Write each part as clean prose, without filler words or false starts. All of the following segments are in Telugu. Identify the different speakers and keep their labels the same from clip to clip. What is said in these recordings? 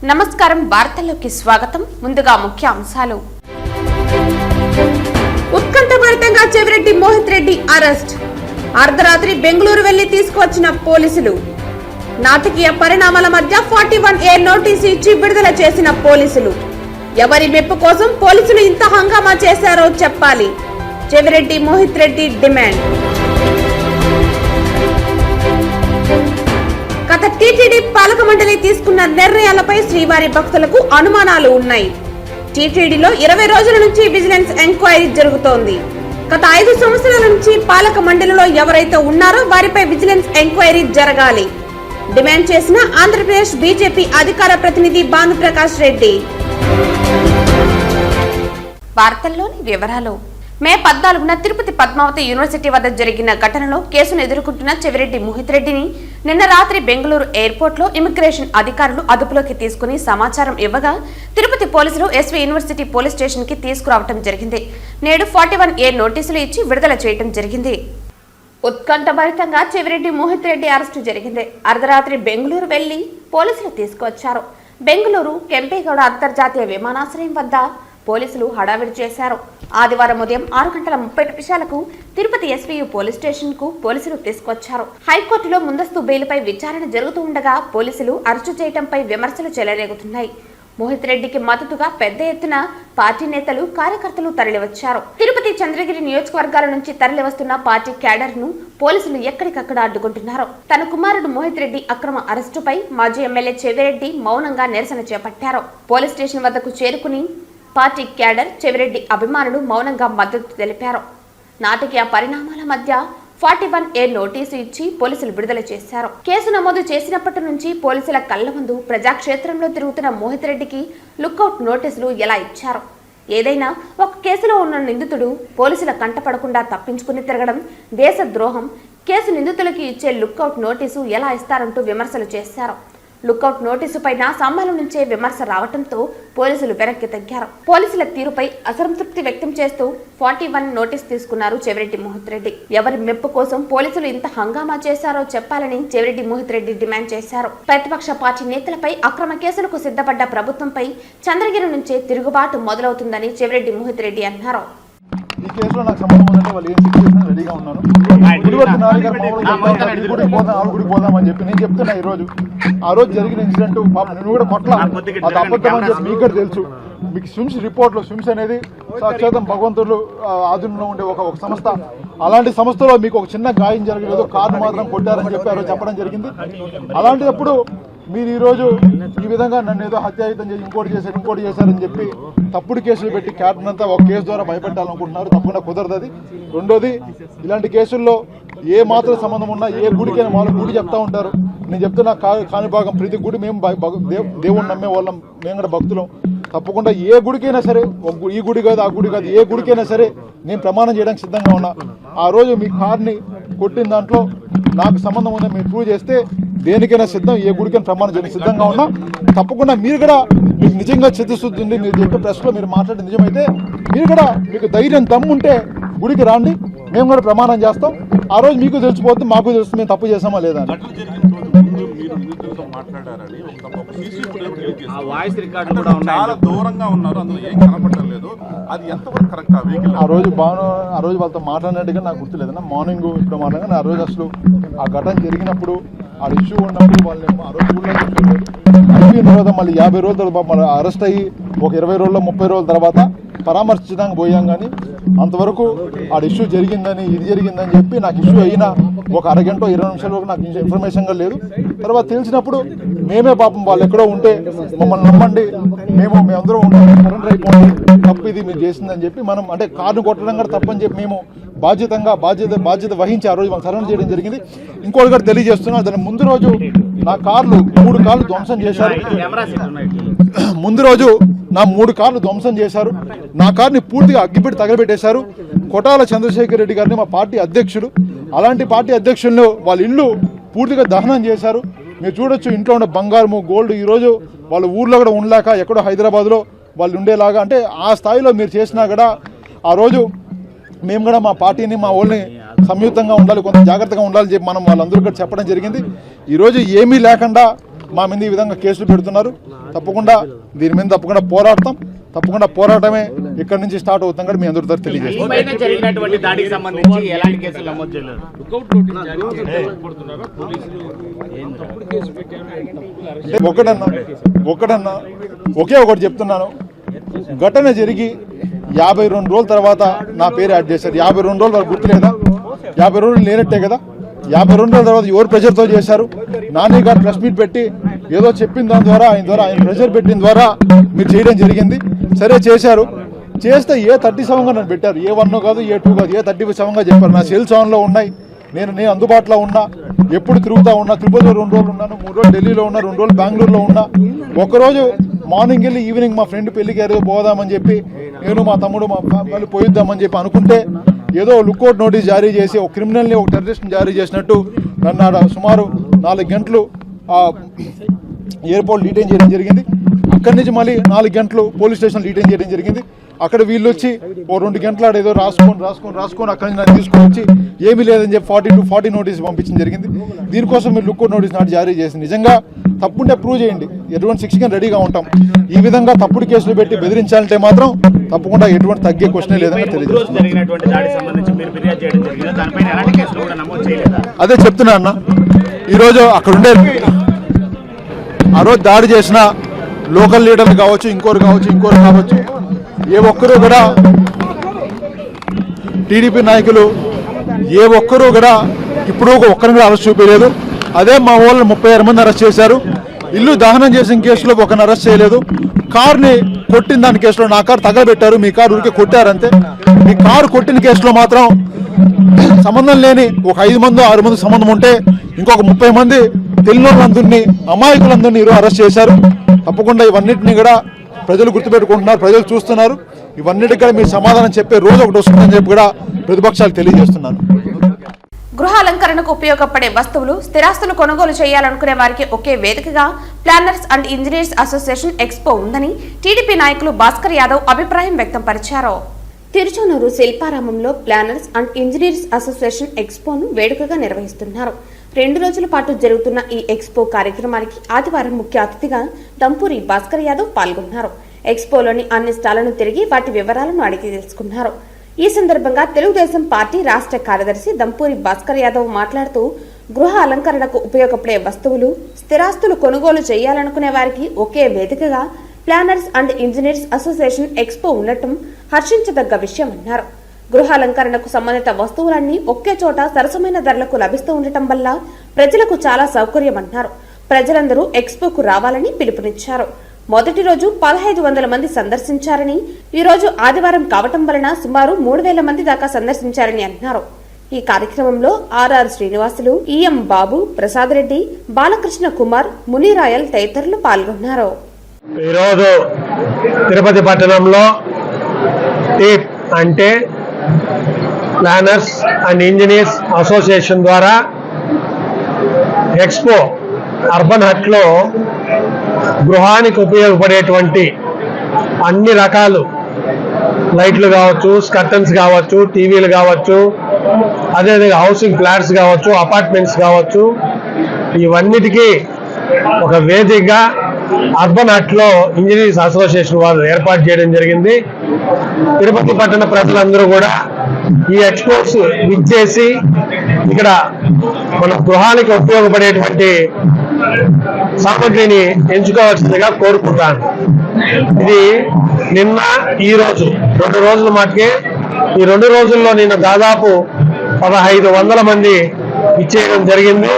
Speaker 1: నమస్కారం వార్తల్లోకి స్వాగతం. ముందుగా ముఖ్య అంశాలు. ఉత్కంఠభరితంగా చెవిరెడ్డి మోహిత్ రెడ్డి అరెస్ట్. అర్ధరాత్రి బెంగళూరు వెళ్లి తీసుకువచ్చిన పోలీసులు. నాటకీయ పరిణామాల మధ్య 41A నోటీసు ఇచ్చి విడుదల చేసిన పోలీసులు. ఎవరి మెప్పు కోసం పోలీసులు ఇంత హంగామా చేశారో చెప్పాలి. చెవిరెడ్డి మోహిత్ రెడ్డి డిమాండ్. గత టీటీడీ పాలక మండలి తీసుకున్న నిర్ణయాలపై శ్రీవారి భక్తులకు అనుమానాలు ఉన్నాయి. టీటీడీలో 20 రోజుల నుంచి విజిలెన్స్ ఎంక్వైరీ జరుగుతోంది. గత 5 సంవత్సరాల నుంచి పాలక మండలిలో ఎవరైతే ఉన్నారో వారిపై విజిలెన్స్ ఎంక్వైరీ జరగాలి డిమాండ్ చేసిన ఆంధ్రప్రదేశ్ బీజేపీ అధికార ప్రతినిధి భానుప్రకాష్ రెడ్డి. వార్తల్లోని వివరాలు. మే 14న తిరుపతి పద్మావతి యూనివర్సిటీ వద్ద జరిగిన ఘటనలో కేసును ఎదుర్కొంటున్న చెవిరెడ్డి మోహిత్ రెడ్డిని నిన్న రాత్రి బెంగళూరు ఎయిర్పోర్ట్ లో ఇమిగ్రేషన్ అధికారులు అదుపులోకి తీసుకుని సమాచారం ఇవ్వగా తిరుపతి పోలీసులు ఎస్వీ యూనివర్సిటీ పోలీస్ స్టేషన్ కి తీసుకురావడం జరిగింది. నేడు 41A నోటీసులు ఇచ్చి విడుదల చేయడం జరిగింది. ఉత్కంఠభరితంగా చెవిరెడ్డి మోహిత్ రెడ్డి అరెస్టు జరిగింది. అర్ధరాత్రి బెంగళూరు వెళ్లి పోలీసులు తీసుకువచ్చారు. బెంగళూరు కెంపేగౌడ అంతర్జాతీయ విమానాశ్రయం వద్ద పోలీసులు హడావిడి చేశారు. ఆదివారం ఉదయం 6:30 తిరుపతి ఎస్వీయు పోలీస్ స్టేషన్ కు పోలీసులు తీసుకొచ్చారు. హైకోర్టులో ముందస్తు బెయిల్పై విచారణ జరుగుతూ ఉండగా పోలీసులు అరెస్టు చేయడంపై విమర్శలు చెలరేగుతున్నాయి. మోహిత్ రెడ్డికి మద్దతుగా పెద్ద ఎత్తున పార్టీ నేతలు కార్యకర్తలు తరలివచ్చారు. తిరుపతి చంద్రగిరి నియోజకవర్గాల నుంచి తరలివస్తున్న పార్టీ క్యాడర్ ను పోలీసులు ఎక్కడికక్కడ అడ్డుకుంటున్నారు. తన కుమారుడు మోహిత్ రెడ్డి అక్రమ అరెస్టుపై మాజీ ఎమ్మెల్యే చెవిరెడ్డి మౌనంగా నిరసన చేపట్టారు. పోలీస్ స్టేషన్ వద్దకు చేరుకుని పార్టీ క్యాడర్ చెవిరెడ్డి అభిమానులు మౌనంగా మద్దతు తెలిపారు. నాటకీయ పరిణామాల మధ్య 41A నోటీసు ఇచ్చి పోలీసులు విడుదల చేశారు. కేసు నమోదు చేసినప్పటి నుంచి పోలీసుల కళ్ల ముందు ప్రజాక్షేత్రంలో తిరుగుతున్న మోహిత్ రెడ్డికి లుక్అవుట్ నోటీసులు ఎలా ఇచ్చారు? ఏదైనా ఒక కేసులో ఉన్న నిందితుడు పోలీసుల కంటపడకుండా తప్పించుకుని తిరగడం దేశద్రోహం. కేసు నిందితులకి ఇచ్చే లుక్అవుట్ నోటీసు ఎలా ఇస్తారంటూ విమర్శలు చేశారు. లుక్అవుట్ నోటీసు పైన సమ్మేళనం నుంచే విమర్శ రావడంతో పోలీసులు వెనక్కి తగ్గారు. పోలీసుల తీరుపై అసంతృప్తి వ్యక్తం చేస్తూ 41 నోటీసు తీసుకున్నారు చెవిరెడ్డి మోహిత్ రెడ్డి. ఎవరి మెప్పు కోసం పోలీసులు ఇంత హంగామా చేశారో చెప్పాలని చెవిరెడ్డి మోహిత్ రెడ్డి డిమాండ్ చేశారు. ప్రతిపక్ష పార్టీ నేతలపై అక్రమ కేసులకు సిద్ధపడ్డ ప్రభుత్వంపై చంద్రగిరి నుంచే తిరుగుబాటు మొదలవుతుందని చెవిరెడ్డి మోహిత్ రెడ్డి అన్నారు.
Speaker 2: ఈ కేసులో నాకు సంబంధం ఉందంటే వాళ్ళు ఏం శిక్ష చేసినా రెడీగా ఉన్నాను. గుడికి పోదామని చెప్పి నేను చెప్తున్నా. ఈ రోజు ఆ రోజు జరిగిన ఇన్సిడెంట్ నేను కూడా కొట్ల అది అబద్ధం అని చెప్పి మీకు కూడా తెలుసు. మీకు స్విమ్స్ రిపోర్ట్లో స్విమ్స్ అనేది సాక్షాతం భగవంతుడు ఆధునంలో ఉండే ఒక సంస్థ. అలాంటి సంస్థలో మీకు ఒక చిన్న గాయం జరగలేదు, కార్డు మాత్రం కొట్టారని చెప్పి ఆ రోజు చెప్పడం జరిగింది. అలాంటప్పుడు మీరు ఈరోజు ఈ విధంగా నన్ను ఏదో హత్యాయుతం చేసి ఇంకోటి చేశారని చెప్పి తప్పుడు కేసులు పెట్టి క్యాప్టెన్ అంతా ఒక కేసు ద్వారా భయపెట్టాలనుకుంటున్నారు. తప్పకుండా కుదరదు అది. రెండోది, ఇలాంటి కేసుల్లో ఏ మాత్రం సంబంధం ఉన్నా ఏ గుడికైనా వాళ్ళు గుడి చెప్తా ఉంటారు. నేను చెప్తున్నా కాణిభాగం ప్రతి గుడి మేము దేవుణ్ణి నమ్మే వాళ్ళం, మేము కూడా భక్తులం. తప్పకుండా ఏ గుడికైనా సరే, ఈ గుడి కాదు ఆ గుడి కాదు, ఏ గుడికైనా సరే నేను ప్రమాణం చేయడానికి సిద్ధంగా ఉన్నా. ఆ రోజు మీ కార్ని కొట్టిన దాంట్లో నాకు సంబంధం ఉందని మీరు ప్రూవ్ చేస్తే దేనికైనా సిద్ధం, ఏ గుడికైనా ప్రమాణం చేయడానికి సిద్ధంగా ఉన్నా. తప్పకుండా మీరు కూడా మీకు నిజంగా చిత్తశుద్ధి ఉంది, మీరు చెప్పే ప్రెస్లో మీరు మాట్లాడే నిజమైతే మీరు కూడా మీకు ధైర్యం దమ్ముంటే గుడికి రాండి, మేము కూడా ప్రమాణం చేస్తాం. ఆ రోజు మీకు తెలిసిపోతుంది, మాకు తెలుస్తుంది మేము తప్పు చేసామా లేదా అని. ఆ రోజు వాళ్ళతో మాట్లాడినట్టుగా నాకు గుర్తులేదన్నా. మార్నింగ్ ఇప్పుడు మాట్లాడినా ఆ రోజు అసలు ఆ ఘటన జరిగినప్పుడు ఆ ఇష్యూ ఉన్నప్పుడు వాళ్ళు ఆ రోజు కూడా అయిపోయిన తర్వాత మళ్ళీ 50 రోజుల తర్వాత మళ్ళీ అరెస్ట్ అయ్యి ఒక 20 రోజుల్లో 30 రోజుల తర్వాత పరామర్శించడానికి పోయాం. కానీ అంతవరకు ఆ ఇష్యూ జరిగిందని ఇది జరిగిందని చెప్పి నాకు ఇష్యూ అయినా ఒక అరగంట 20 నిమిషాల వరకు నాకు ఇన్ఫర్మేషన్గా లేదు. తర్వాత తెలిసినప్పుడు మేమే పాపం వాళ్ళు ఎక్కడో ఉంటే మమ్మల్ని నమ్మండి, మేమందరం ఉంటాం, సరెండర్ అయిపోండి, తప్పు ఇది మీరు చేసిందని చెప్పి మనం అంటే కార్డు కొట్టడం కూడా తప్పని చెప్పి మేము బాధ్యత వహించి ఆ రోజు మాకు సరెండర్ చేయడం జరిగింది. ఇంకోటి కూడా తెలియజేస్తున్నాను, దాని ముందు రోజు నా కార్లు 3 కార్లు ధ్వంసం చేశారు. ముందు రోజు నా 3 కార్లు ధ్వంసం చేశారు. నా కార్ని పూర్తిగా అగ్గిపెట్టి తగలబెట్టేశారు. కొటాల చంద్రశేఖర్ రెడ్డి గారిని మా పార్టీ అధ్యక్షుడు, అలాంటి పార్టీ అధ్యక్షులను వాళ్ళ ఇల్లు పూర్తిగా దహనం చేశారు. మీరు చూడొచ్చు ఇంట్లో ఉన్న బంగారము గోల్డ్ ఈరోజు వాళ్ళ ఊర్లో కూడా ఉండలేక ఎక్కడో హైదరాబాద్లో వాళ్ళు ఉండేలాగా, అంటే ఆ స్థాయిలో మీరు చేసినా కూడా ఆ రోజు మేము కూడా మా పార్టీని మా వాళ్ళని సంయుక్తంగా ఉండాలి, కొంత జాగ్రత్తగా ఉండాలని చెప్పి మనం వాళ్ళందరూ కూడా చెప్పడం జరిగింది. ఈరోజు ఏమీ లేకుండా మా మీద ఈ విధంగా కేసులు పెడుతున్నారు. తప్పకుండా దీని మీద తప్పకుండా పోరాడతాం. తప్పకుండా పోరాటమే ఇక్కడ నుంచి స్టార్ట్ అవుతాం కూడా మీ అందరితో తెలియజేస్తాం. ఒకటన్నా ఒకే ఒకటి చెప్తున్నాను. ఘటన జరిగి 52 రోజుల తర్వాత నా పేరు యాడ్ చేశారు. 52 రోజులు వరకు గుర్తులేదా? 50 రోజులు లేనట్టే కదా. 52 రోజుల తర్వాత ఎవరు ప్రెషర్తో చేశారు? నాని గారు ప్రెస్ మీట్ పెట్టి ఏదో చెప్పిన దాని ద్వారా ఆయన ప్రెషర్ పెట్టిన ద్వారా మీరు చేయడం జరిగింది. సరే చేశారు. చేస్తే A37గా నన్ను పెట్టారు. A1 కాదు, A2 కాదు, A37గా చెప్పారు. నా సెల్ ఫోన్లో ఉన్నాయి. నేను అందుబాటులో ఉన్నా, ఎప్పుడు తిరుగుతూ ఉన్నా. తిరుపతిలో 2 రోజులు ఉన్నాను, 3 రోజులు ఢిల్లీలో ఉన్నా, 2 రోజులు బెంగళూరులో ఉన్నా. ఒకరోజు మార్నింగ్ వెళ్ళి ఈవినింగ్ మా ఫ్రెండ్ పెళ్లికి ఏదో పోదామని చెప్పి నేను మా తమ్ముడు మా ఫ్యామిలీ పోయిద్దామని చెప్పి అనుకుంటే ఏదో లుక్అవుట్ నోటీస్ జారీ చేసి ఒక క్రిమినల్ని ఒక టెర్రరిస్ట్ని జారీ చేసినట్టు నన్ను సుమారు 4 గంటలు ఎయిర్పోర్ట్ డీటైన్ చేయడం జరిగింది. అక్కడి నుంచి మళ్ళీ 4 గంటలు పోలీస్ స్టేషన్ డీటైన్ చేయడం జరిగింది. అక్కడ వీళ్ళు వచ్చి ఓ 2 గంటలు ఏదో రాసుకొని అక్కడి నుంచి నన్ను తీసుకొని వచ్చి ఏమీ లేదని చెప్పి 40 నోటీస్ పంపించడం జరిగింది. దీనికోసం మీరు లుక్అవుట్ నోటీస్ నాటి జారీ చేసి నిజంగా తప్పుంటే ప్రూవ్ చేయండి. ఎటువంటి శిక్షకి రెడీగా ఉంటాం. ఈ విధంగా తప్పుడు కేసులు పెట్టి బెదిరించాలంటే మాత్రం తప్పకుండా ఎటువంటి తగ్గే క్వశ్చనే లేదని తెలియజేస్తున్నాను. అదే చెప్తున్నా అన్న. ఈరోజు అక్కడుండే ఆ రోజు దాడి చేసిన లోకల్ లీడర్లు కావచ్చు, ఇంకోరు కావచ్చు, ఏ ఒక్కరూ కూడా టీడీపీ నాయకులు ఏ ఒక్కరూ కూడా ఇప్పుడు ఒక్కరిని కూడా అరెస్ట్ చూపించలేదు. అదే మా వాళ్ళు 36 మంది అరెస్ట్ చేశారు. ఇల్లు దహనం చేసిన కేసులో ఒకరిని అరెస్ట్ చేయలేదు. కార్ని కొట్టిన దాని కేసులో నా కారు తగలబెట్టారు, మీ కారు ఊరికే కొట్టారంతే. మీ కారు కొట్టిన కేసులో మాత్రం సంబంధం లేని ఒక 5 మంది 6 మంది సంబంధం ఉంటే ఇంకొక 30 మంది తెలియని అమాయకులందరినీ ఈరోజు అరెస్ట్ చేశారు. తప్పకుండా ఇవన్నిటిని కూడా ప్రజలు గుర్తుపెట్టుకుంటున్నారు, ప్రజలు చూస్తున్నారు. ఇవన్నిటికి కూడా మీరు సమాధానం చెప్పే రోజు ఒకటి వస్తుందని చెప్పి కూడా ప్రతిపక్షాలు తెలియజేస్తున్నాను.
Speaker 1: గృహాలంకరణకు ఉపయోగపడే వస్తువులు, స్థిరాస్తులు కొనుగోలు చేయాలనుకునే వారికి ఒకే వేదికగా planners and engineers association expo ఉందని టీడీపీ నాయకులు భాస్కర్ యాదవ్ అభిప్రాయం వ్యక్తం పరిచారు. తిరుచానూరు శిల్పారామంలో ప్లానర్స్ అండ్ ఇంజనీర్స్ అసోసియేషన్ ఎక్స్పోను వేడుకగా నిర్వహిస్తున్నారు. 2 రోజుల పాటు జరుగుతున్న ఈ ఎక్స్పో కార్యక్రమానికి ఆదివారం ముఖ్య అతిథిగా దంపూరి భాస్కర్ యాదవ్ పాల్గొన్నారు. ఎక్స్పోలోని అన్ని స్టాళ్లను తిరిగి వాటి వివరాలను అడిగి తెలుసుకున్నారు. ఈ సందర్భంగా తెలుగుదేశం పార్టీ రాష్ట్ర కార్యదర్శి దంపూరి భాస్కర్ యాదవ్ మాట్లాడుతూ గృహ అలంకరణకు ఉపయోగపడే వస్తువులు, స్థిరాస్తులు కొనుగోలు చేయాలనుకునే వారికి ఒకే వేదికగా planners and engineers association expo ఉండటం హర్షించదగ్గ విషయమన్నారు. గృహాలంకరణకు సంబంధిత వస్తువులన్నీ ఒకే చోట సరసమైన ధరలకు లభిస్తూ ఉండటం వల్ల ప్రజలకు చాలా సౌకర్యమన్నారు. ప్రజలందరూ ఎక్స్పోకు రావాలని పిలుపునిచ్చారు. మొదటి రోజు 1500 మంది సందర్శించారని, ఈ రోజు ఆదివారం కావటం వలన సుమారు 3000 మంది దాకా సందర్శించారని అన్నారు. ఈ కార్యక్రమంలో ఆర్ఆర్ శ్రీనివాసులు, ఈఎం బాబు, ప్రసాద్ రెడ్డి, బాలకృష్ణ కుమార్, మునిరాయల్ తదితరులు పాల్గొన్నారు.
Speaker 3: ఈరోజు తిరుపతి పట్టణంలో టీప్ అంటే ప్లానర్స్ అండ్ ఇంజనీర్స్ అసోసియేషన్ ద్వారా ఎక్స్పో అర్బన్ హట్లో గృహానికి ఉపయోగపడేటువంటి అన్ని రకాలు లైట్లు కావచ్చు, కర్టన్స్ కావచ్చు, టీవీలు కావచ్చు, అదేవిధంగా హౌసింగ్ ఫ్లాట్స్ కావచ్చు, అపార్ట్మెంట్స్ కావచ్చు, ఇవన్నిటికీ ఒక వేదికగా అర్బన్ హట్లో ఇంజనీర్స్ అసోసియేషన్ వాళ్ళు ఏర్పాటు చేయడం జరిగింది. తిరుపతి పట్టణ ప్రజలందరూ కూడా ఈ ఎక్స్పోస్ విచ్చేసి ఇక్కడ మన గృహానికి ఉపయోగపడేటువంటి సామగ్రిని ఎంచుకోవాల్సిందిగా కోరుకుంటాను. ఇది నిన్న ఈ రోజు 2 రోజుల మటుకే. ఈ 2 రోజుల్లో నిన్న దాదాపు 1500 మంది ఇచ్చేయడం జరిగింది.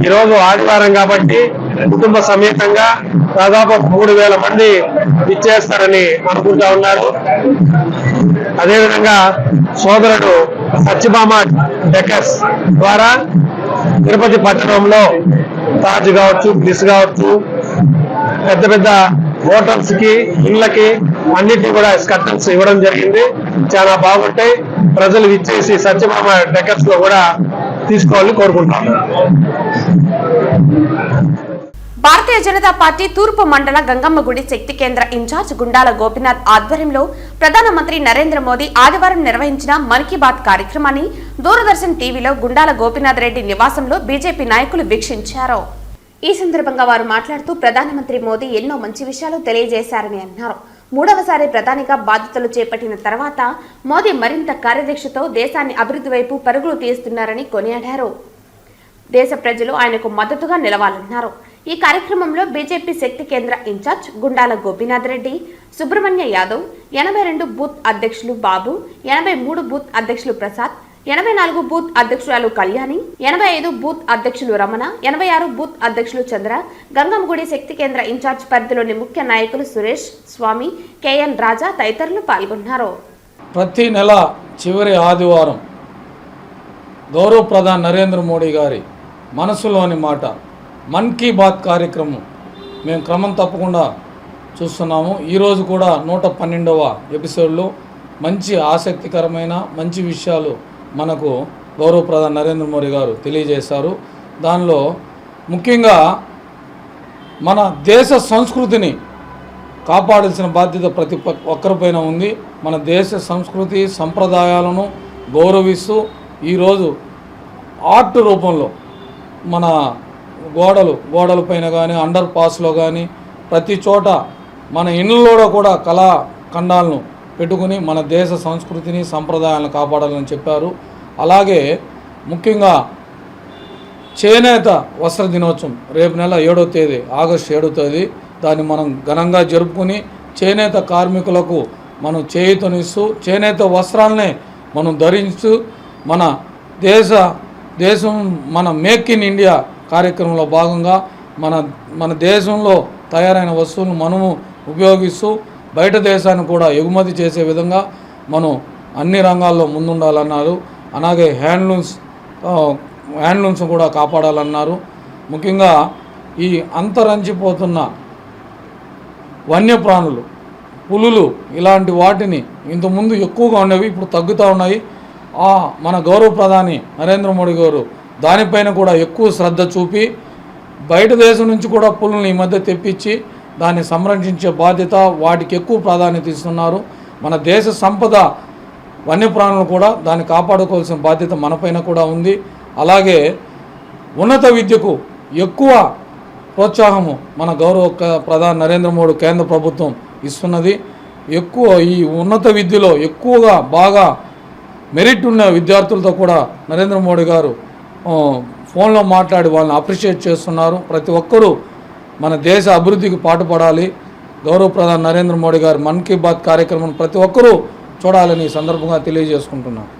Speaker 3: ఈరోజు ఆదివారం కాబట్టి కుటుంబ సమేతంగా దాదాపు 3000 మంది ఇచ్చేస్తారని అనుకుంటా ఉన్నారు. అదేవిధంగా సోదరుడు సత్యభామ డెకర్స్ ద్వారా తిరుపతి పట్టణంలో తాజ్ కావచ్చు, బ్లిస్ కావచ్చు, పెద్ద పెద్ద హోటల్స్ కి, ఇళ్లకి అన్నిటికీ కూడా కర్టన్స్ ఇవ్వడం జరిగింది. చాలా బాగుంటాయి. ప్రజలు ఇచ్చేసి సత్యభామ డెకర్స్ లో కూడా తీసుకోవాలని కోరుకుంటాను.
Speaker 1: భారతీయ జనతా పార్టీ తూర్పు మండల గంగమ్మ గుడి శక్తి కేంద్ర ఇన్ఛార్జ్ గుండాల గోపినాథ్ ఆధ్వర్యంలో ప్రధానమంత్రి నరేంద్ర మోదీ ఆదివారం నిర్వహించిన మన్ కీ బాత్ కార్యక్రమాన్ని దూరదర్శన్ టీవీలో గుండాల గోపినాథ్ రెడ్డి నివాసంలో బీజేపీ నాయకులు వీక్షించారు. ఈ సందర్భంగా వారు మాట్లాడుతూ ప్రధానమంత్రి మోదీ ఎన్నో మంచి విషయాలు తెలియజేశారని అన్నారు. మూడవసారి ప్రధానిగా బాధ్యతలు చేపట్టిన తర్వాత మోదీ మరింత కార్యదీక్షతో దేశాన్ని అభివృద్ధి వైపు పరుగులు తీస్తున్నారని కొనియాడారు. దేశ ప్రజలు ఆయనకు మద్దతుగా నిలవాలన్నారు. ఈ కార్యక్రమంలో బీజేపీ శక్తి కేంద్ర ఇన్ఛార్జ్ గుండాల గోపీనాథ్ రెడ్డి, సుబ్రహ్మణ్య యాదవ్, 82 బూత్ అధ్యక్షులు బాబు, 83 బూత్ అధ్యక్షులు ప్రసాద్, 84 బూత్ అధ్యక్షురాలు కళ్యాణి, 85 బూత్ అధ్యక్షులు రమణ, 86 బూత్ అధ్యక్షులు చంద్ర, గంగంగుడి శక్తి కేంద్ర ఇన్ఛార్జ్ పరిధిలోని ముఖ్య నాయకులు సురేష్, స్వామి, కేఎన్ రాజా తదితరులు పాల్గొన్నారు.
Speaker 4: ప్రతి నెల చివరి ఆదివారం గౌరవ ప్రధాని నరేంద్ర మోడీ గారి మనసులోని మాట మన్ కీ బాత్ కార్యక్రమం మేము క్రమం తప్పకుండా చూస్తున్నాము. ఈరోజు కూడా 112వ ఎపిసోడ్లో మంచి ఆసక్తికరమైన మంచి విషయాలు మనకు గౌరవ ప్రధాని నరేంద్ర మోడీ గారు తెలియజేశారు. దానిలో ముఖ్యంగా మన దేశ సంస్కృతిని కాపాడాల్సిన బాధ్యత ప్రతి ఒక్కరిపైన ఉంది. మన దేశ సంస్కృతి సంప్రదాయాలను గౌరవిస్తూ ఈరోజు ఆర్ట్ రూపంలో మన గోడల పైన కానీ అండర్ పాస్లో కానీ ప్రతి చోట మన ఇళ్ళలో కూడా కళాఖండాలను పెట్టుకుని మన దేశ సంస్కృతిని సంప్రదాయాలను కాపాడాలని చెప్పారు. అలాగే ముఖ్యంగా చేనేత వస్త్ర దినోత్సవం రేపు నెల 7వ తేదీ ఆగస్టు 7వ తేదీ దాన్ని మనం ఘనంగా జరుపుకుని చేనేత కార్మికులకు మనం చేయూతనిస్తూ చేనేత వస్త్రాలనే మనం ధరిస్తూ మన దేశం మన మేక్ ఇన్ ఇండియా కార్యక్రమంలో భాగంగా మన దేశంలో తయారైన వస్తువులను మనము ఉపయోగిస్తూ బయట దేశాన్ని కూడా ఎగుమతి చేసే విధంగా మనం అన్ని రంగాల్లో ముందుండాలన్నారు. అలాగే హ్యాండ్లూమ్స్ కూడా కాపాడాలన్నారు. ముఖ్యంగా ఈ అంతరించిపోతున్న వన్యప్రాణులు పులులు ఇలాంటి వాటిని ఇంతకుముందు ఎక్కువగా ఉండేవి, ఇప్పుడు తగ్గుతూ ఉన్నాయి. మన గౌరవ ప్రధాని నరేంద్ర మోడీ గారు దానిపైన కూడా ఎక్కువ శ్రద్ధ చూపి బయట దేశం నుంచి కూడా పులులను ఈ మధ్య తెప్పించి దాన్ని సంరక్షించే బాధ్యత వాటికి ఎక్కువ ప్రాధాన్యత ఇస్తున్నారు. మన దేశ సంపద వన్యప్రాణులు కూడా దాన్ని కాపాడుకోవాల్సిన బాధ్యత మనపైన కూడా ఉంది. అలాగే ఉన్నత విద్యకు ఎక్కువ ప్రోత్సాహము మన గౌరవ ప్రధాని నరేంద్ర మోడీ కేంద్ర ప్రభుత్వం ఇస్తున్నది. ఎక్కువ ఈ ఉన్నత విద్యలో ఎక్కువగా బాగా మెరిట్ ఉన్న విద్యార్థులతో కూడా నరేంద్ర మోడీ గారు ఫోన్లో మాట్లాడి వాళ్ళని అప్రిషియేట్ చేస్తున్నారు. ప్రతి ఒక్కరూ మన దేశ అభివృద్ధికి పాటుపడాలి. గౌరవ ప్రధాని నరేంద్ర మోడీ గారు మన్ కీ బాత్ కార్యక్రమం ప్రతి ఒక్కరూ చూడాలని ఈ సందర్భంగా తెలియజేసుకుంటున్నాను.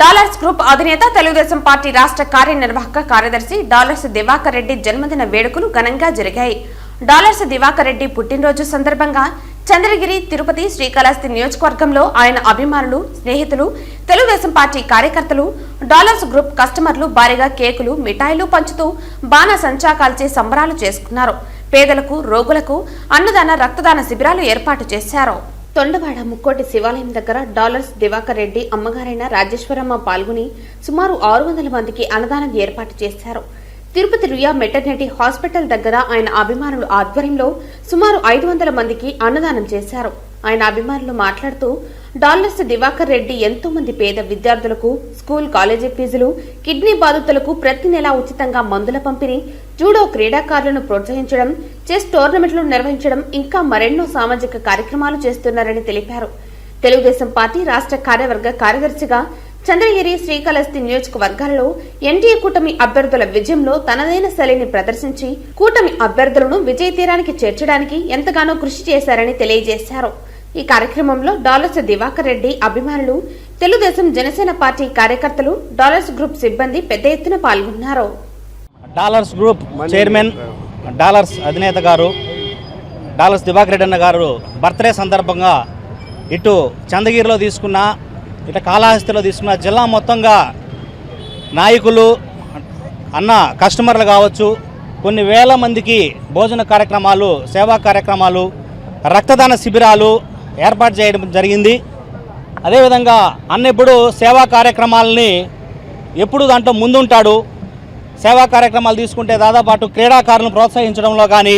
Speaker 1: డాలర్స్ గ్రూప్ అధినేత తెలుగుదేశం పార్టీ రాష్ట్ర కార్యనిర్వాహక కార్యదర్శి డాలర్స్ దివాకర్ రెడ్డి జన్మదిన వేడుకలు ఘనంగా జరిగాయి. డాలర్స్ దివాకర్ రెడ్డి పుట్టినరోజు సందర్భంగా చంద్రగిరి, తిరుపతి, శ్రీకాళహస్తి నియోజకవర్గంలో ఆయన అభిమానులు, స్నేహితులు, తెలుగుదేశం పార్టీ కార్యకర్తలు, డాలర్స్ గ్రూప్ కస్టమర్లు భారీగా కేకులు, మిఠాయిలు పంచుతూ బాణ సంచాకాల్చి సంబరాలు చేసుకున్నారు. పేదలకు, రోగులకు అన్నదాన, రక్తదాన శిబిరాలు ఏర్పాటు చేశారు. తొండవాడ ముక్కోటి శివాలయం దగ్గర డాలర్స్ దివాకర్ రెడ్డి అమ్మగారైన రాజేశ్వరమ్మ పాల్గొని సుమారు 600 మందికి అన్నదానం ఏర్పాటు చేశారు. తిరుపతి రుయా మెటర్నిటీ హాస్పిటల్ దగ్గర ఆయన అభిమానుల ఆధ్వర్యంలో సుమారు 500 మందికి అన్నదానం చేశారు. ఆయన అభిమానులు మాట్లాడుతూ డాలర్స్ దివాకర్ రెడ్డి ఎంతో మంది పేద విద్యార్థులకు స్కూల్, కాలేజీ ఫీజులు, కిడ్నీ బాధితులకు ప్రతి నెలా ఉచితంగా మందుల పంపిణీ, జూడో క్రీడాకారులను ప్రోత్సహించడం, చెస్ టోర్నమెంట్లు నిర్వహించడం, ఇంకా మరెన్నో సామాజిక కార్యక్రమాలు చేస్తున్నారని తెలిపారు. తెలుగుదేశం పార్టీ రాష్ట్ర కార్యవర్గ కార్యదర్శిగా చంద్రగిరి, శ్రీకాళహస్తి నియోజకవర్గాలలో ఎన్డీఏ కూటమి అభ్యర్థుల విజయంలో తనదైన శైలిని ప్రదర్శించి కూటమి అభ్యర్థులను విజయ తీరానికి చేర్చడానికి ఎంతగానో కృషి చేశారని తెలియజేశారు. ఈ కార్యక్రమంలో డాలర్స్ దివాకర్ రెడ్డి అభిమానులు, తెలుగుదేశం జనసేన పార్టీ కార్యకర్తలు, డాలర్స్ గ్రూప్ సిబ్బంది పెద్ద ఎత్తున పాల్గొన్నారు.
Speaker 5: డాలర్స్ గ్రూప్ చైర్మన్, డాలర్స్ అధినేత గారు డాలర్స్ దివాకర్ రెడ్డి అన్న గారు బర్త్డే సందర్భంగా ఇటు చంద్రగిరిలో తీసుకున్న, ఇటు కాళహస్తిలో తీసుకున్న జిల్లా మొత్తంగా నాయకులు, అన్న కస్టమర్లు కావచ్చు, కొన్ని వేల మందికి భోజన కార్యక్రమాలు, సేవా కార్యక్రమాలు, రక్తదాన శిబిరాలు ఏర్పాటు చేయడం జరిగింది. అదేవిధంగా అన్న ఇప్పుడు సేవా కార్యక్రమాలని ఎప్పుడు దాంట్లో ముందుంటాడు. సేవా కార్యక్రమాలు తీసుకుంటే దాదాపు అటు క్రీడాకారులను ప్రోత్సహించడంలో కానీ,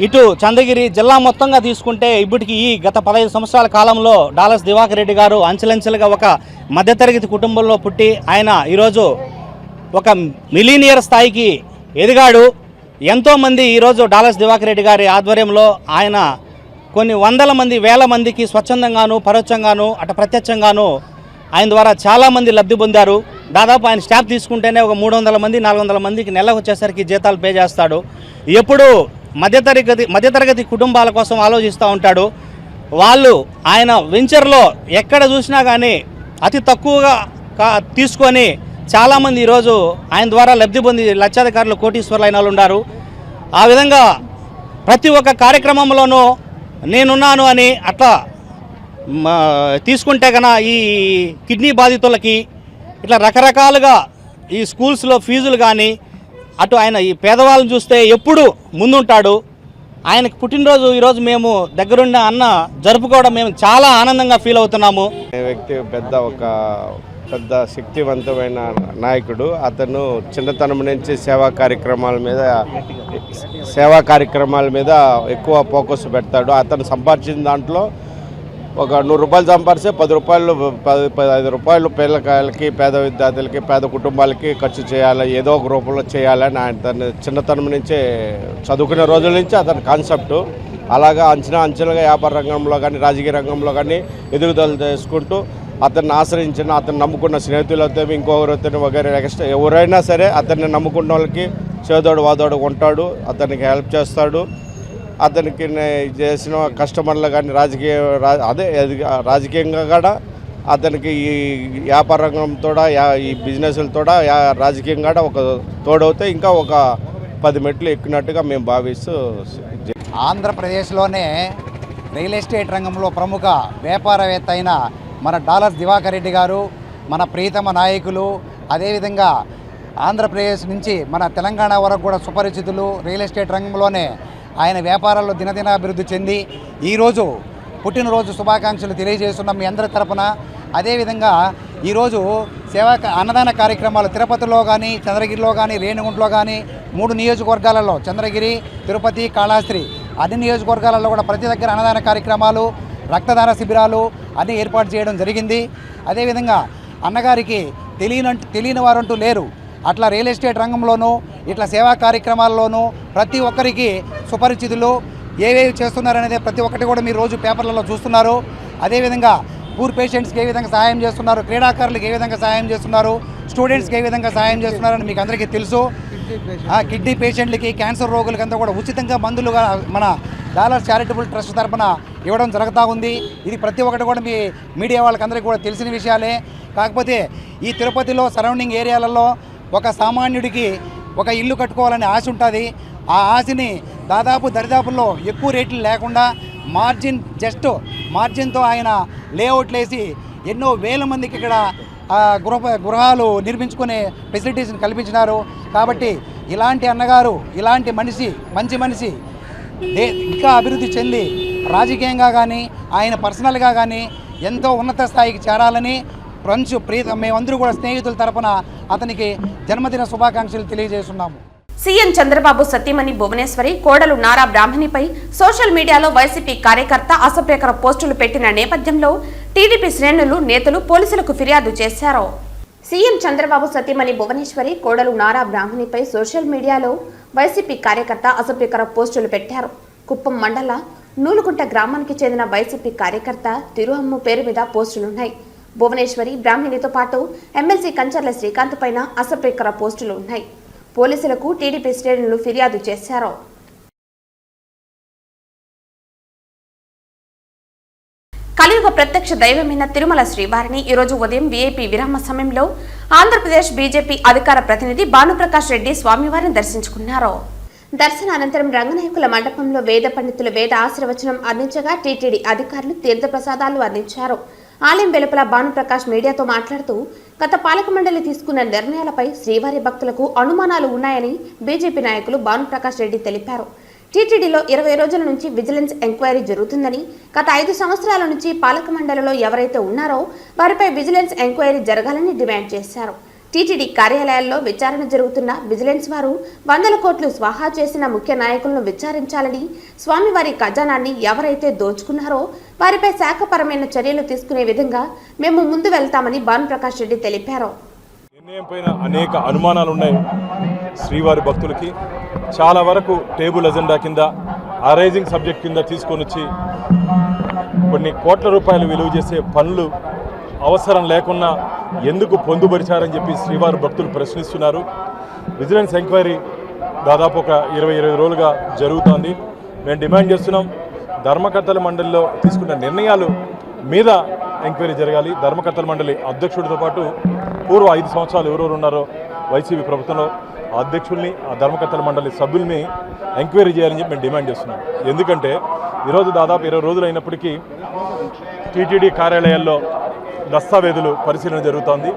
Speaker 5: ఇటు చంద్రగిరి జిల్లా మొత్తంగా తీసుకుంటే ఇప్పటికి ఈ గత 15 సంవత్సరాల కాలంలో డాలర్స్ దివాకర్ రెడ్డి గారు అంచెలంచెలుగా ఒక మధ్యతరగతి కుటుంబంలో పుట్టి ఆయన ఈరోజు ఒక మిలీనియర్ స్థాయికి ఎదిగాడు. ఎంతోమంది ఈరోజు డాలర్స్ దివాకర్ రెడ్డి గారి ఆధ్వర్యంలో ఆయన కొన్ని వందల మంది వేల మందికి స్వచ్ఛందంగాను పరోక్షంగాను అటు ప్రత్యక్షంగాను ఆయన ద్వారా చాలామంది లబ్ధి పొందారు. దాదాపు ఆయన స్టాఫ్ తీసుకుంటేనే ఒక 300 మంది 400 మందికి నెలకు వచ్చేసరికి జీతాలు పే చేస్తాడు. ఎప్పుడు మధ్యతరగతి కుటుంబాల కోసం ఆలోచిస్తూ ఉంటాడు. వాళ్ళు ఆయన వెంచర్లో ఎక్కడ చూసినా కానీ అతి తక్కువగా తీసుకొని చాలామంది ఈరోజు ఆయన ద్వారా లబ్ధి పొంది లక్షాధికారులు కోటీశ్వర్లు అయిన వాళ్ళు ఉన్నారు. ఆ విధంగా ప్రతి ఒక్క కార్యక్రమంలోనూ నేనున్నాను అని అట్లా తీసుకుంటే కన్నా ఈ కిడ్నీ బాధితులకి ఇట్లా రకరకాలుగా ఈ స్కూల్స్లో ఫీజులు కానీ అటు ఆయన ఈ పేదవాళ్ళని చూస్తే ఎప్పుడు ముందుంటాడు. ఆయనకు పుట్టినరోజు ఈరోజు మేము దగ్గరుండి అన్న జరుపుకోవడం మేము చాలా ఆనందంగా ఫీల్ అవుతున్నాము.
Speaker 6: వ్యక్తి పెద్ద శక్తివంతమైన నాయకుడు. అతను చిన్నతనం నుంచి సేవా కార్యక్రమాల మీద ఎక్కువ ఫోకస్ పెడతాడు. అతను సంపాదించిన దాంట్లో ఒక 100 రూపాయలు సంపాదిస్తే 10 రూపాయలు 15 రూపాయలు పిల్లకాయలకి, పేద విద్యార్థులకి, పేద కుటుంబాలకి ఖర్చు చేయాలి, ఏదో ఒక రూపంలో చేయాలని ఆయన తన చిన్నతనం నుంచే చదువుకునే రోజుల నుంచి అతని కాన్సెప్టు. అలాగా అంచెలుగా వ్యాపార రంగంలో కానీ రాజకీయ రంగంలో కానీ ఎదుగుదల చేసుకుంటూ అతన్ని ఆశ్రయించిన, అతను నమ్ముకున్న స్నేహితులతో ఇంకొకరితో వగైరా ఎక్స్ట్రా ఎవరైనా సరే అతన్ని నమ్ముకున్న వాళ్ళకి చేదోడు వాదోడు ఉంటాడు, అతనికి హెల్ప్ చేస్తాడు. అతనికి చేసిన కస్టమర్లు కానీ రాజకీయంగా కూడా అతనికి ఈ వ్యాపార రంగంతో ఈ బిజినెస్లతో రాజకీయంగా ఒక తోడవుతే ఇంకా ఒక 10 మెట్లు ఎక్కినట్టుగా మేము భావిస్తూ
Speaker 7: ఆంధ్రప్రదేశ్లోనే రియల్ ఎస్టేట్ రంగంలో ప్రముఖ వ్యాపారవేత్త అయిన మన డాలర్స్ దివాకర్ రెడ్డి గారు, మన ప్రీతమ నాయకులు, అదేవిధంగా ఆంధ్రప్రదేశ్ నుంచి మన తెలంగాణ వరకు కూడా సుపరిచితులు. రియల్ ఎస్టేట్ రంగంలోనే ఆయన వ్యాపారాల్లో దినదినాభివృద్ధి చెంది ఈరోజు పుట్టినరోజు శుభాకాంక్షలు తెలియజేస్తున్నాం మీ అందరి తరపున. అదేవిధంగా ఈరోజు అన్నదాన కార్యక్రమాలు తిరుపతిలో కానీ, చంద్రగిరిలో కానీ, రేణిగుంటలో కానీ 3 నియోజకవర్గాలలో చంద్రగిరి, తిరుపతి, కాళహస్తి అన్ని నియోజకవర్గాలలో కూడా ప్రతి దగ్గర అన్నదాన కార్యక్రమాలు, రక్తదాన శిబిరాలు అన్నీ ఏర్పాటు చేయడం జరిగింది. అదేవిధంగా అన్నగారికి తెలియని వారంటూ లేరు. అట్లా రియల్ ఎస్టేట్ రంగంలోనూ ఇట్లా సేవా కార్యక్రమాల్లోనూ ప్రతి ఒక్కరికి సుపరిచితులు. ఏవేవి చేస్తున్నారనేది ప్రతి ఒక్కటి కూడా మీరు రోజు పేపర్లలో చూస్తున్నారు. అదేవిధంగా పూర్ పేషెంట్స్కి ఏ విధంగా సహాయం చేస్తున్నారు, క్రీడాకారులకు ఏ విధంగా సహాయం చేస్తున్నారు, స్టూడెంట్స్కి ఏ విధంగా సహాయం చేస్తున్నారని మీకు అందరికీ తెలుసు. కిడ్నీ పేషెంట్లకి, క్యాన్సర్ రోగులకంతా కూడా ఉచితంగా మందులుగా మన డాలర్స్ చారిటబుల్ ట్రస్ట్ తరఫున ఇవ్వడం జరుగుతూ ఉంది. ఇది ప్రతి ఒక్కటి కూడా మీ మీడియా వాళ్ళకందరికీ కూడా తెలిసిన విషయాలే. కాకపోతే ఈ తిరుపతిలో సరౌండింగ్ ఏరియాలలో ఒక సామాన్యుడికి ఒక ఇల్లు కట్టుకోవాలని ఆశ ఉంటుంది. ఆ ఆశని దరిదాపుల్లో ఎక్కువ రేట్లు లేకుండా మార్జిన్తో ఆయన లేఅవుట్లు వేసి ఎన్నో వేల మందికి ఇక్కడ గృహాలు నిర్మించుకునే ఫెసిలిటీస్ని కల్పించినారు. కాబట్టి ఇలాంటి అన్నగారు, ఇలాంటి మంచి మనిషి ఇంకా అభివృద్ధి చెంది రాజకీయంగా కానీ ఆయన పర్సనల్గా కానీ ఎంతో ఉన్నత స్థాయికి చేరాలని మేమందరూ కూడా స్నేహితుల తరపున అతనికి జన్మదిన శుభాకాంక్షలు తెలియజేస్తున్నాము.
Speaker 1: సీఎం చంద్రబాబు సతీమణి భువనేశ్వరి కోడలు నారా బ్రాహ్మణిపై సోషల్ మీడియాలో వైసీపీ కార్యకర్త అసభ్యకర పోస్టులు పెట్టిన నేపథ్యంలో టీడీపీ శ్రేణులు, నేతలు పోలీసులకు ఫిర్యాదు చేశారు. సీఎం చంద్రబాబు సతీమణి భువనేశ్వరి కోడలు నారా బ్రాహ్మణిపై సోషల్ మీడియాలో వైసీపీ కార్యకర్త అసభ్యకర పోస్టులు పెట్టారు. కుప్పం మండల నూలుగుంట గ్రామానికి చెందిన వైసీపీ కార్యకర్త తిరుహమ్ము పేరు మీద పోస్టులున్నాయి. భువనేశ్వరి, బ్రాహ్మణితో పాటు ఎమ్మెల్సీ కంచర్ల శ్రీకాంత్ పైన అసభ్యకర పోస్టులు ఉన్నాయి. పోలీసులకు టీడీపీ శ్రేణులు ఫిర్యాదు చేశారు. కలియుగ ప్రత్యక్ష దైవమైన తిరుమల శ్రీవారిని ఈరోజు ఉదయం వీఐపీ విరామ సమయంలో ఆంధ్రప్రదేశ్ బీజేపీ అధికార ప్రతినిధి భానుప్రకాష్ రెడ్డి స్వామివారిని దర్శించుకున్నారు. దర్శనానంతరం రంగనాయకుల మండపంలో వేద పండితులు వేద ఆశీర్వచనం అందించగా టీటీడీ అధికారులు తీర్థప్రసాదాలు అందించారు. ఆలయం వెలుపల భానుప్రకాష్ మీడియాతో మాట్లాడుతూ గత పాలక మండలి తీసుకున్న నిర్ణయాలపై శ్రీవారి భక్తులకు అనుమానాలు ఉన్నాయని బీజేపీ నాయకులు భానుప్రకాష్ రెడ్డి తెలిపారు. టీటీడీలో 20 రోజుల నుంచి విజిలెన్స్ ఎంక్వైరీ జరుగుతుందని, గత 5 సంవత్సరాల నుంచి పాలక మండలిలో ఎవరైతే ఉన్నారో వారిపై విజిలెన్స్ ఎంక్వైరీ జరగాలని డిమాండ్ చేశారు. టీటీడీ కార్యాలయాల్లో విచారణ జరుగుతున్న విజిలెన్స్ వారు 100 కోట్లు స్వాహా చేసిన ముఖ్య నాయకులను విచారించాలని, స్వామివారి ఖజానాన్ని ఎవరైతే దోచుకున్నారో వారిపై శాఖపరమైన చర్యలు తీసుకునే విధంగా మేము ముందు వెళ్తామని భానుప్రకాష్ రెడ్డి తెలిపారు.
Speaker 8: నిర్ణయం పైన అనేక అనుమానాలు ఉన్నాయి. శ్రీవారి భక్తులకి చాలా వరకు టేబుల్ ఎజెండా కింద అరైజింగ్ సబ్జెక్ట్ కింద తీసుకొని వచ్చి కొన్ని కోట్ల రూపాయలు విలువ చేసే పనులు అవసరం లేకున్నా ఎందుకు పొందుపరిచారని చెప్పి శ్రీవారి భక్తులు ప్రశ్నిస్తున్నారు. విజిలెన్స్ ఎంక్వైరీ దాదాపు ఒక 20 రోజులుగా జరుగుతోంది. మేము డిమాండ్ చేస్తున్నాం, ధర్మకర్తల మండలిలో తీసుకున్న నిర్ణయాలు మీద ఎంక్వైరీ జరగాలి. ధర్మకర్తల మండలి అధ్యక్షుడితో పాటు పూర్వ 5 సంవత్సరాలు ఎవరెవరు ఉన్నారో వైసీపీ ప్రభుత్వంలో ఆ అధ్యక్షుల్ని, ఆ ధర్మకర్తల మండలి సభ్యుల్ని ఎంక్వైరీ చేయాలని చెప్పి మేము డిమాండ్ చేస్తున్నాం. ఎందుకంటే ఈరోజు దాదాపు 20 రోజులు అయినప్పటికీ టీటీడీ కార్యాలయాల్లో దస్తావేజులు పరిశీలన జరుగుతోంది.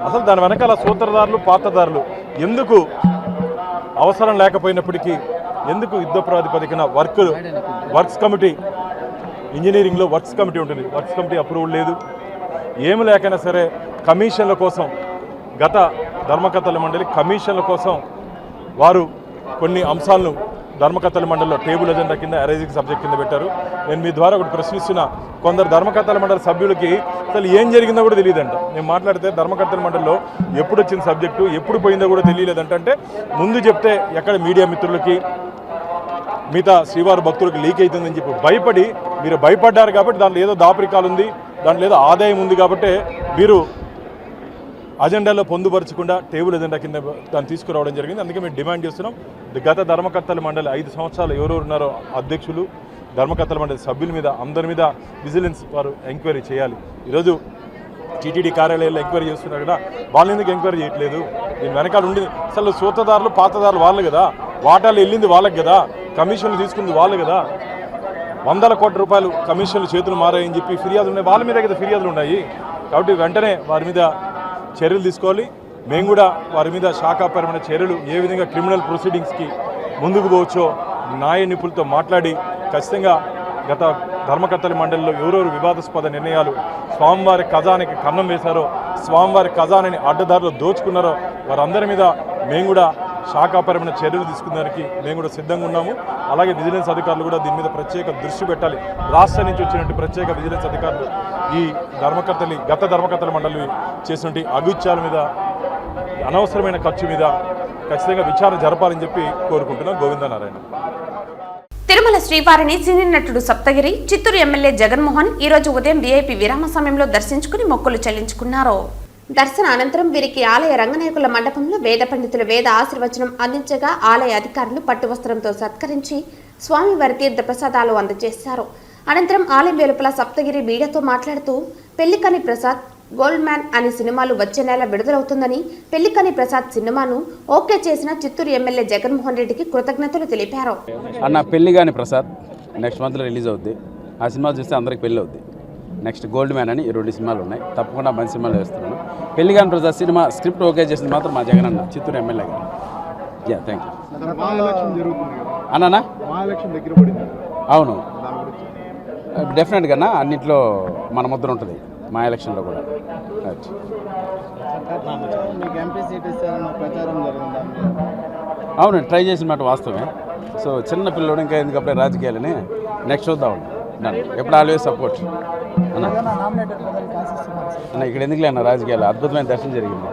Speaker 8: అసలు దాని వెనకాల సూత్రధారులు, పాత్రధారులు ఎందుకు అవసరం లేకపోయినప్పటికీ ఎందుకు యుద్ధ ప్రాతిపదికన వర్క్స్ కమిటీ, ఇంజనీరింగ్లో వర్క్స్ కమిటీ ఉంటుంది, వర్క్స్ కమిటీ అప్రూవల్ లేదు. ఏమి లేకైనా సరే కమిషన్ల కోసం గత ధర్మకర్తల మండలి కమిషన్ల కోసం వారు కొన్ని అంశాలను ధర్మకర్తల మండలిలో టేబుల్ ఎజెండా కింద అరైజింగ్ సబ్జెక్ట్ కింద పెట్టారు. నేను మీ ద్వారా ఒకటి ప్రశ్నిస్తున్నా, కొందరు ధర్మకర్తల మండలి సభ్యులకి అసలు ఏం జరిగిందో కూడా తెలియదంట. నేను మాట్లాడితే ధర్మకర్తల మండలిలో ఎప్పుడు వచ్చిన సబ్జెక్టు ఎప్పుడు పోయిందో కూడా తెలియలేదంట. అంటే ముందు చెప్తే ఎక్కడ మీడియా మిత్రులకి మిగతా శ్రీవారి భక్తులకు లీక్ అవుతుందని చెప్పి భయపడి మీరు భయపడ్డారు కాబట్టి దాంట్లో ఏదో దాపరికాలు ఉంది, దాంట్లో ఏదో ఆదాయం ఉంది కాబట్టి మీరు అజెండాలో పొందుపరచకుండా టేబుల్ ఎజెండా కింద దాన్ని తీసుకురావడం జరిగింది. అందుకే మేము డిమాండ్ చేస్తున్నాం, గత ధర్మకర్తల మండలి 5 సంవత్సరాలు ఎవరెవరు ఉన్నారో అధ్యక్షులు, ధర్మకర్తల మండలి సభ్యుల మీద అందరి మీద విజిలెన్స్ వారు ఎంక్వైరీ చేయాలి. ఈరోజు టీటీడీ కార్యాలయాల్లో ఎంక్వైరీ చేస్తున్నారు కదా, వాళ్ళని ఎందుకు ఎంక్వైరీ చేయట్లేదు? దీని వెనకాల ఉండి అసలు సూత్రధారులు, పాత్రధారులు వాళ్ళు కదా, వాటాలు వెళ్ళింది వాళ్ళకి కదా, కమిషన్లు తీసుకుంది వాళ్ళు కదా. 100 కోట్ల రూపాయలు కమిషన్లు చేతులు మారాయని చెప్పి ఫిర్యాదులు ఉన్నాయి, వాళ్ళ మీద కదా ఫిర్యాదులు ఉన్నాయి. కాబట్టి వెంటనే వారి మీద చర్యలు తీసుకోవాలి. మేము కూడా వారి మీద శాఖాపరమైన చర్యలు, ఏ విధంగా క్రిమినల్ ప్రొసీడింగ్స్కి ముందుకు పోవచ్చో న్యాయ నిపుణులతో మాట్లాడి ఖచ్చితంగా గత ధర్మకర్తల మండలిలో ఎవరెవరు వివాదాస్పద నిర్ణయాలు స్వామివారి ఖజానాకి కన్నం వేశారో, స్వామివారి ఖజానాని అడ్డదారులు దోచుకున్నారో వారందరి మీద మేము కూడా శాఖాపరమైన చర్యలు తీసుకునేదానికి మేము కూడా సిద్ధంగా ఉన్నాము. అలాగే విజిలెన్స్ అధికారులు కూడా దీని మీద ప్రత్యేక దృష్టి పెట్టాలి. రాష్ట్రం నుంచి వచ్చినట్టు ప్రత్యేక విజిలెన్స్ అధికారులు ఈ గత ధర్మకర్తల మండలి చేసినటువంటి అగుత్యాల మీద, అనవసరమైన ఖర్చు మీద ఖచ్చితంగా విచారణ జరపాలని చెప్పి కోరుకుంటున్నాం. గోవిందనారాయణ.
Speaker 1: తిరుమల శ్రీవారిని సినీ నటుడు సప్తగిరి, చిత్తూరు ఎమ్మెల్యే జగన్మోహన్ ఈరోజు ఉదయం వీఐపీ విరామ సమయంలో దర్శించుకుని మొక్కులు చెల్లించుకున్నారు. దర్శన అనంతరం వీరికి ఆలయ రంగనాయకుల మండపంలో వేద పండితులు వేద ఆశీర్వచనం అందించగా ఆలయ అధికారులు పట్టువస్త్రంతో సత్కరించి స్వామివారి తీర్థ ప్రసాదాలు అందజేశారు. అనంతరం ఆలయం వెలుపల సప్తగిరి మీడియాతో మాట్లాడుతూ పెళ్లికని ప్రసాద్ గోల్డ్ మ్యాన్ అనే సినిమాలు వచ్చే నెల విడుదలవుతుందని, పెళ్లికని ప్రసాద్ సినిమాను ఓకే చేసిన చిత్తూరు ఎమ్మెల్యే జగన్మోహన్ రెడ్డికి కృతజ్ఞతలు తెలిపారు.
Speaker 9: అన్న పెళ్లిగాని ప్రసాద్ నెక్స్ట్ మంత్లో రిలీజ్ అవుద్ది. ఆ సినిమా చూస్తే అందరికి పెళ్లి అవుద్ది. నెక్స్ట్ గోల్డ్ మ్యాన్ అని 2 సినిమాలు ఉన్నాయి, తప్పకుండా మంచి సినిమాలు వేస్తున్నాను. పెళ్లిగాని ప్రసాద్ సినిమా స్క్రిప్ట్ ఓకే చేసింది మాత్రం మా జగన్ అన్న, చిత్తూరు ఎమ్మెల్యే గారు. థ్యాంక్ యూ అన్నా. అవును, డెఫినెట్గా అన్నింటిలో మన ముద్ర ఉంటుంది, మా ఎలక్షన్లో కూడా. అవును, ట్రై చేసిన మాట వాస్తవమే. సో చిన్న పిల్లడు ఇంకా ఎందుకప్పుడే రాజకీయాలని నెక్స్ట్ చూద్దామండి. ఎప్పుడు ఆల్వేస్ సపోర్ట్ అన్న. ఇక్కడ ఎందుకు లేనా రాజకీయాలు, అద్భుతమైన దర్శనం జరిగింది.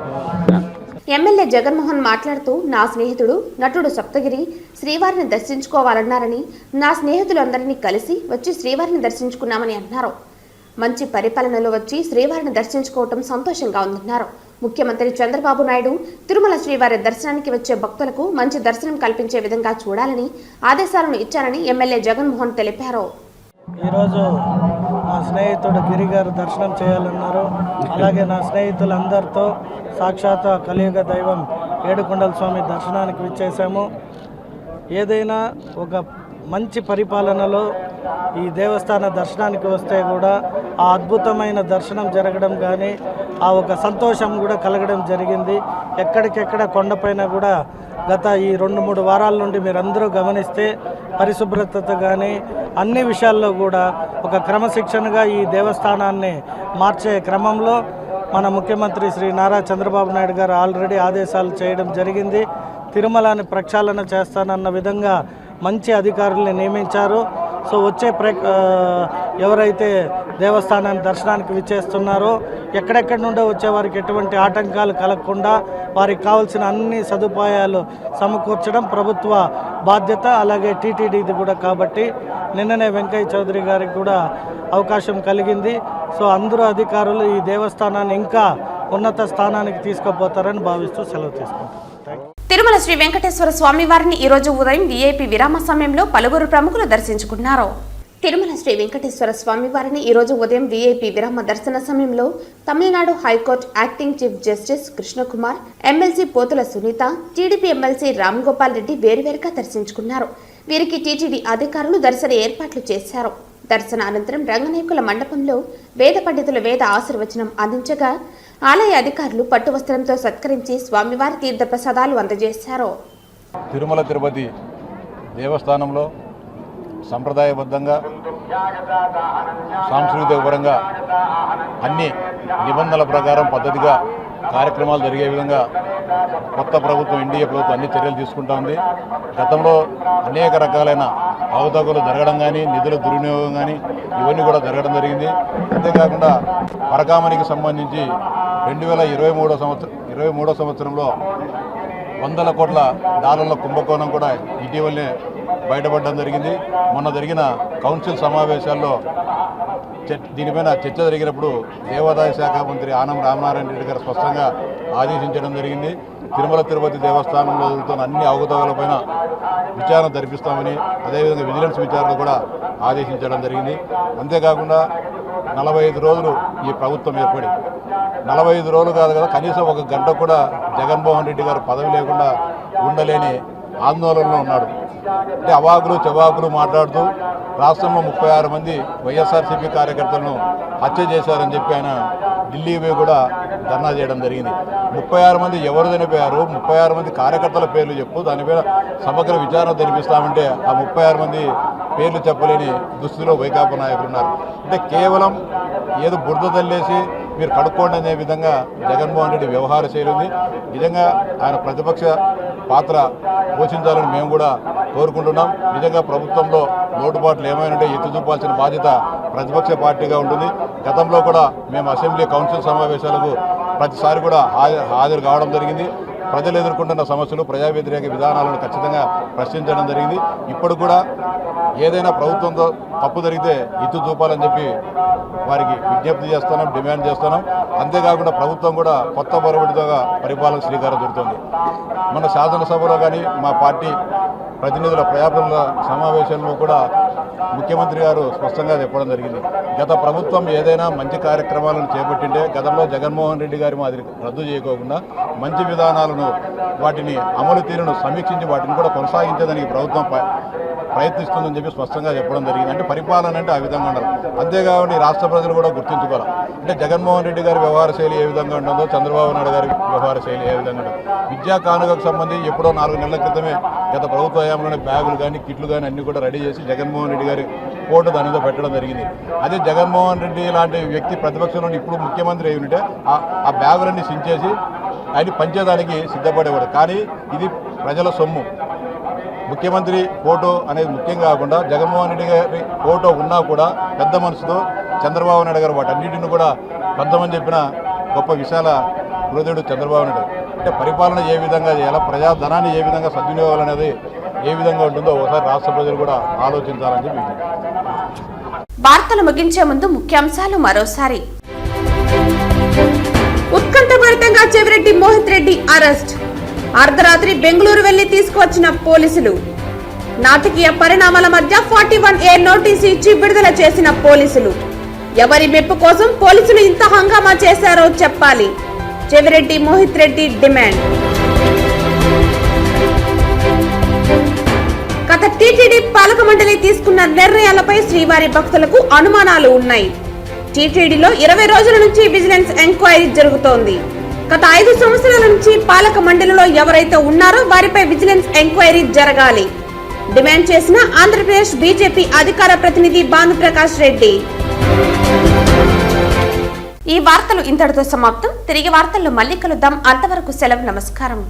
Speaker 1: ఎమ్మెల్యే జగన్మోహన్ మాట్లాడుతూ, నా స్నేహితుడు నటుడు సప్తగిరి శ్రీవారిని దర్శించుకోవాలన్నారని, నా స్నేహితులందరినీ కలిసి వచ్చి శ్రీవారిని దర్శించుకున్నామని అన్నారు. మంచి పరిపాలనలో వచ్చి శ్రీవారిని దర్శించుకోవటం సంతోషంగా ఉందన్నారు. ముఖ్యమంత్రి చంద్రబాబు నాయుడు తిరుమల శ్రీవారి దర్శనానికి వచ్చే భక్తులకు మంచి దర్శనం కల్పించే విధంగా చూడాలని ఆదేశాలను ఇచ్చారని ఎమ్మెల్యే జగన్మోహన్ తెలిపారు.
Speaker 10: ఈరోజు నా స్నేహితుడు గిరి గారు దర్శనం చేయాలన్నారు. అలాగే నా స్నేహితులందరితో సాక్షాత్ కలియుగ దైవం ఏడుకొండల స్వామి దర్శనానికి విచ్చేసాము. ఏదైనా ఒక మంచి పరిపాలనలో ఈ దేవస్థాన దర్శనానికి వస్తే కూడా ఆ అద్భుతమైన దర్శనం జరగడం కానీ ఆ ఒక సంతోషం కూడా కలగడం జరిగింది. ఎక్కడికెక్కడ కొండపైన కూడా గత ఈ 2-3 వారాల నుండి మీరందరూ గమనిస్తే పరిశుభ్రత కానీ అన్ని విషయాల్లో కూడా ఒక క్రమశిక్షణగా ఈ దేవస్థానాన్ని మార్చే క్రమంలో మన ముఖ్యమంత్రి శ్రీ నారా చంద్రబాబు నాయుడు గారు ఆల్రెడీ ఆదేశాలు చేయడం జరిగింది. తిరుమలని ప్రక్షాళన చేస్తానన్న విధంగా మంచి అధికారుల్ని నియమించారు. సో వచ్చే ఎవరైతే దేవస్థానాన్ని దర్శనానికి విచ్చేస్తున్నారో ఎక్కడెక్కడి నుండో వచ్చే వారికి ఎటువంటి ఆటంకాలు కలగకుండా వారికి కావాల్సిన అన్ని సదుపాయాలు సమకూర్చడం ప్రభుత్వ బాధ్యత. అలాగే టీటీడీది కూడా. కాబట్టి నిన్ననే వెంకయ్య చౌదరి గారికి కూడా అవకాశం కలిగింది. సో అందరూ అధికారులు ఈ దేవస్థానాన్ని ఇంకా ఉన్నత స్థానానికి తీసుకుపోతారని భావిస్తూ సెలవు తీసుకుంటారు.
Speaker 1: తిరుమల శ్రీ వెంకటేశ్వర స్వామి వారిని ఈ రోజు ఉదయం వీఐపీ విరామ సమయంలో పలువురు ప్రముఖులు దర్శించుకున్నారు. తిరుమల శ్రీ వెంకటేశ్వర స్వామి వారిని ఈ రోజు ఉదయం వీఐపీ విరామ దర్శన సమయంలో Tamil Nadu high court acting chief justice Krishnakumar, MLC Potula Sunitha, TDP MLC Ram Gopal Reddy వేరువేరుగా దర్శించుకున్నారు. వీరికి టీటీడీ అధికారులు దర్శన ఏర్పాట్లు చేశారు. దర్శన అనంతరం రంగనాయకుల మండపంలో వేద పండితుల వేద ఆశీర్వచనం అందించగా ఆలయ అధికారులు పట్టు వస్త్రంతో సత్కరించి స్వామివారి తీర్థ ప్రసాదాలు అందజేశారు.
Speaker 2: తిరుమల తిరుపతి దేవస్థానంలో సంప్రదాయబద్ధంగా సాంస్కృతిక పరంగా అన్ని నిబంధనల ప్రకారం పద్ధతిగా కార్యక్రమాలు జరిగే విధంగా కొత్త ప్రభుత్వం, ఎన్డీఏ ప్రభుత్వం అన్ని చర్యలు తీసుకుంటా ఉంది. గతంలో అనేక రకాలైన అవతవకలు జరగడం కానీ, నిధుల దుర్వినియోగం కానీ ఇవన్నీ కూడా జరగడం జరిగింది. అంతేకాకుండా పరకామణికి సంబంధించి 2023 సంవత్సరంలో వందల కోట్ల డాలర్ల కుంభకోణం కూడా ఇటీవలనే బయటపడడం జరిగింది. మొన్న జరిగిన కౌన్సిల్ సమావేశాల్లో దీనిపైన చర్చ జరిగినప్పుడు దేవాదాయ శాఖ మంత్రి ఆనం రామనారాయణ రెడ్డి గారు స్పష్టంగా ఆదేశించడం జరిగింది. తిరుమల తిరుపతి దేవస్థానంలో జరుగుతున్న అన్ని అవకతవకలపైన విచారణ జరిపిస్తామని, అదేవిధంగా విజిలెన్స్ విచారణ కూడా ఆదేశించడం జరిగింది. అంతేకాకుండా 45 రోజులు ఈ ప్రభుత్వం ఏర్పడి 45 రోజులు కాదు కదా, కనీసం ఒక గంట కూడా జగన్మోహన్ రెడ్డి గారు పదవి లేకుండా ఉండలేని ఆందోళనలో ఉన్నాడు. అంటే అవాకులు చవాకులు మాట్లాడుతూ రాష్ట్రంలో 36 మంది వైఎస్ఆర్సీపీ కార్యకర్తలను హత్య చేశారని చెప్పి ఆయన ఢిల్లీ పోయి కూడా ధర్నా చేయడం జరిగింది. 36 మంది ఎవరు చనిపోయారు, 36 మంది కార్యకర్తల పేర్లు చెప్పు, దానిపైన సమగ్ర విచారణ జరిపిస్తామంటే ఆ 36 మంది పేర్లు చెప్పలేని దుస్థితిలో వైకాపా నాయకులు ఉన్నారు. అంటే కేవలం ఏదో బురద తల్లేసి మీరు కడుక్కోండి అనే విధంగా జగన్మోహన్ రెడ్డి వ్యవహార శైలి ఉంది. నిజంగా ఆయన ప్రతిపక్ష పాత్ర పోషించాలని మేము కూడా కోరుకుంటున్నాం. నిజంగా ప్రభుత్వంలో లోటుపాట్లు ఏమైనా ఉంటే ఎత్తి చూపాల్సిన బాధ్యత ప్రతిపక్ష పార్టీగా ఉంటుంది. గతంలో కూడా మేము అసెంబ్లీ కౌన్సిల్ సమావేశాలకు ప్రతిసారి కూడా హాజరు కావడం జరిగింది. ప్రజలు ఎదుర్కొంటున్న సమస్యలు, ప్రజా వ్యతిరేక విధానాలను ఖచ్చితంగా ప్రశ్నించడం జరిగింది. ఇప్పుడు కూడా ఏదైనా ప్రభుత్వంతో తప్పు జరిగితే ఎత్తు చూపాలని చెప్పి వారికి విజ్ఞప్తి చేస్తున్నాం, డిమాండ్ చేస్తున్నాం. అంతేకాకుండా ప్రభుత్వం కూడా కొత్త పొరబడితో పరిపాలన శ్రీకారం చుడుతుంది. మన శాసనసభలో కానీ మా పార్టీ ప్రతినిధుల ప్రజాప్రతినిధుల సమావేశంలో కూడా ముఖ్యమంత్రి గారు స్పష్టంగా చెప్పడం జరిగింది. గత ప్రభుత్వం ఏదైనా మంచి కార్యక్రమాలను చేపట్టింటే గతంలో జగన్మోహన్ రెడ్డి గారి మాదిరి రద్దు చేయకోకుండా మంచి విధానాలను, వాటిని అమలు తీరును సమీక్షించి వాటిని కూడా కొనసాగించేదానికి ప్రభుత్వం ప్రయత్నిస్తుందని చెప్పి స్పష్టంగా చెప్పడం జరిగింది. అంటే పరిపాలన అంటే ఆ విధంగా ఉండాలి. అంతేకాకుండా రాష్ట్ర ప్రజలు కూడా గుర్తించుకోవాలి. అంటే జగన్మోహన్ రెడ్డి గారి వ్యవహార శైలి ఏ విధంగా ఉంటుందో, చంద్రబాబు నాయుడు గారి వ్యవహార శైలి ఏ విధంగా ఉంటుంది. విద్యా కానుకకు సంబంధించి ఎప్పుడో 4 నెలల క్రితమే గత ప్రభుత్వ హయాంలోనే బ్యాగులు కానీ, కిట్లు కానీ అన్ని కూడా రెడీ చేసి జగన్మోహన్ రెడ్డి గారి ఫోటో దాని మీద పెట్టడం జరిగింది. అదే జగన్మోహన్ రెడ్డి లాంటి వ్యక్తి ప్రతిపక్షంలో ఇప్పుడు ముఖ్యమంత్రి అయి ఉంటే ఆ బ్యాగులన్నీ సించేసి ఆయన పంచేదానికి సిద్ధపడేవాడు. కానీ ఇది ప్రజల సొమ్ము. ముఖ్యమంత్రి ఫోటో అనేది ముఖ్యం కాకుండా జగన్మోహన్ రెడ్డి గారి ఫోటో ఉన్నా కూడా పెద్ద మనసుతో చంద్రబాబు నాయుడు గారు వాటన్నిటిని కూడా కొంతమంది చెప్పిన గొప్ప విశాల హృదయుడు చంద్రబాబు నాయుడు. అంటే పరిపాలన ఏ విధంగా చేయాలా, ప్రజాధనాన్ని ఏ విధంగా సద్వినియోగాలు అనేది ఏ విధంగా ఉంటుందో ఒకసారి రాష్ట్ర ప్రజలు కూడా ఆలోచించాలని చెప్పి.
Speaker 1: వార్తలు ముగించే ముందు ముఖ్యాంశాలు మరోసారి. ఉత్కంఠభరితంగా చెవిరెడ్డి మోహిత్ రెడ్డి అరెస్ట్. అర్ధరాత్రి బెంగళూరు వెళ్లి తీసుకువచ్చిన పోలీసులు. నాటకీయ పరిణామాల మధ్య 41A నోటీసు ఇచ్చి విడుదల చేసిన పోలీసులు. ఎవరి మెప్పు కోసం పోలీసులు ఇంత హంగామా చేశారో చెప్పాలి. చెవిరెడ్డి మోహిత్ రెడ్డి డిమాండ్. గత టీటీడీ పాలక మండలి తీసుకున్న నిర్ణయాలపై శ్రీవారి భక్తులకు అనుమానాలు ఉన్నాయి. టీటీడీలో 20 రోజుల నుంచి విజిలెన్స్ ఎంక్వైరీ జరుగుతోంది. గత 5 సంవత్సరాల నుంచి పాలక మండలిలో ఎవరైతే ఉన్నారో వారిపై విజిలెన్స్ ఎంక్వైరీ జరగాలి డిమాండ్ చేసిన ఆంధ్రప్రదేశ్ బీజేపీ అధికార ప్రతినిధి భానుప్రకాష్ రెడ్డి. ఈ వార్తలు ఇంతటితో సమాప్తం. తిరిగి వార్తల్లో మళ్ళీ కలుద్దాం. అంతవరకు సెలవు. నమస్కారం.